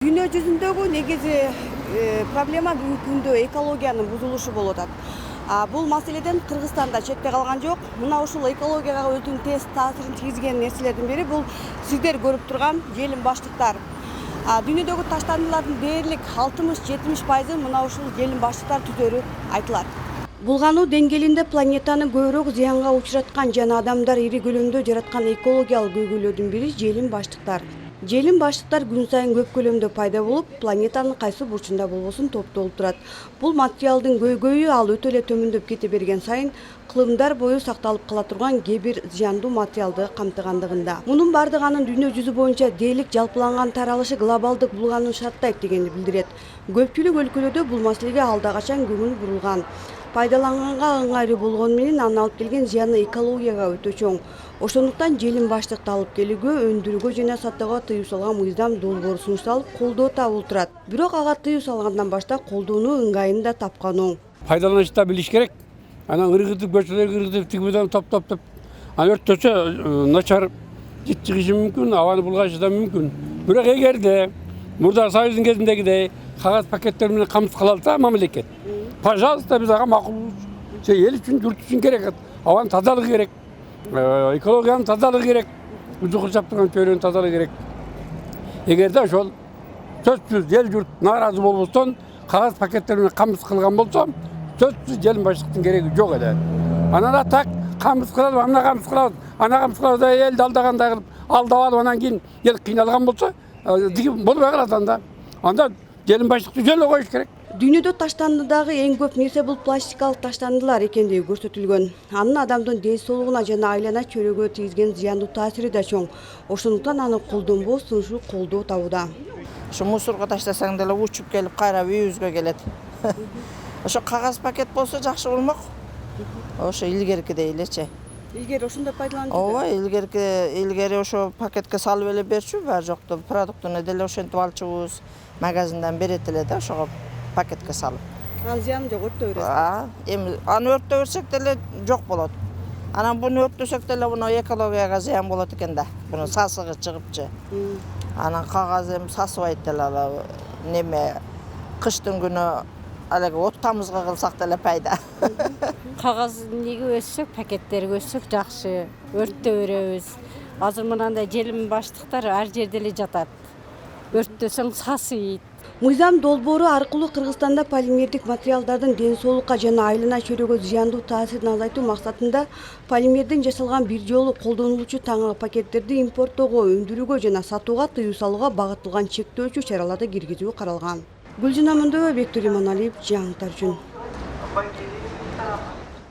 Dünya жүзүндөгү негизи проблема бүгүнкү күндө экологиянын бузулушу болуп атат. Бул маселеден Кыргызстанда четте калган жок. Мына ушул экологияга өзүнүн терс таасирин тийгизген нерселердин бири бул сиздер көрүп турган желим баштыктар. Дүйнөдөгү таштандылардын дээрлик 60-70% мына ушул желим баштыктар түзөрү айтылат. Булгануу деңгээлинде планетаны көбүрөөк зыянга учураткан жана адамдар ири көлөмдө жараткан экологиялык көйгөйлөрдүн бири желим баштыктар. Желим баштыктар күн сайын көп көлөмдө пайда болуп, планетанын кайсы бурчунда болбосун топтолуп турат. Бул материалдын көйгөйү ал өтө эле төмөндөп кете берген сайын кылымдар бою сакталып кала турган кээ бир зыяндуу материалды камтыгандыгында. Мунун бардыгы анын дүйнө жүзү боюнча дээрлик жалпыланган таралышы глобалдык булганууну шарттайт дегенди билдирет. Көпчүлүк өлкөлөрдө бул маселеге алда качан көңүл бурулган. Пайдаланганга ыңгайлуу болгону менен анын алып келген зыяны экологияга өтө чоң. Ошондуктан желим баштыкты алып келүүгө, өндүрүүгө жана сатууга тыюу салган мыйзам долбоору сунушталып, колдоо табылып турат. Бирок ага тыюу салгандан баштап колдоону ыңгайын да тапкан оң. Пайдаланышты билиш керек. Анан ыргытып, көчөлөргө ыргытып, тигибеден топтоп, анан өрттөсө начар жит чыгышы мүмкүн, абаны булгашы да мүмкүн. Бирок эгерде мурда Союздун кезиндегидей кагаз пакеттер менен камсыз кыла алса мамлекет, пожалуйста, биз ага макул. Эл үчүн, журт үчүн керек. Абанын тазалыгы керек. Экологиянын тазалыгы керек. Ужу курчап турган чөйрөнүн тазалыгы керек. Эгерде ошол сөзсүз эл журт нааразы болбостон кагаз пакеттер менен камсыз кылган болсо, сөзсүз желим баштыктын кереги жок эле. Анан да так камсыз кылабыз, ана камсыз кылабыз, ана камсыз кылабыз да элди алдагандай кылып, алдап алып анан кийин эл кыйналган болсо, болбой калат анда. Анда желим баштыкты жөн эле коюш керек. Дүйнөдө таштандыдагы эң көп нерсе бул пластикалык таштандылар экендиги көрсөтүлгөн. Анын адамдын ден соолугуна жана айлана чөйрөгө тийгизген зыяндуу таасири да чоң. Ошондуктан аны колдонбоо сунушу колдоо табууда. Ошо мусорго таштасаң деле учуп келип кайра үйүбүзгө келет. Ошо кагаз пакет болсо жакшы болмок. Ошо илгеркидей элечи. Илгери ошондой пайдаланып Ооба, илгери ошо пакетке салып эле берчү, баары жокту продуктуну деле ошентип алчубуз. Магазиндан берет эле да ошого пакетке салып. Анын зыяны жок, өрттөй берет. Эми аны өрттөй берсек деле жок болот. Анан буну өрттөсөк деле буну экологияга зыян болот экен да. Буну сасыгы чыгыпчы. Анан кагаз эми сасыбайт деле ал неме кыштын күнү алеги от тамызга кылсак деле пайда. Кагаз неге өссөк, пакеттерге өссөк жакшы, өрттөй беребиз. Азыр мынандай желим баштыктар ар жерде эле жатат. Өрттөсөң сасыйт. Мыйзам долбоору аркылуу Кыргызстанда полимердик материалдардын ден соолукка жана айлана чөйрөгө зыяндуу таасирин азайтуу максатында полимерден жасалган бир жолу колдонулуучу таңа пакеттерди импорттоого, өндүрүүгө жана сатууга тыюу салууга багытталган чектөөчү чараларды киргизүү каралган. Гүлжина Мөндөгөй, Бектур Иманалиев, жаңылыктар үчүн.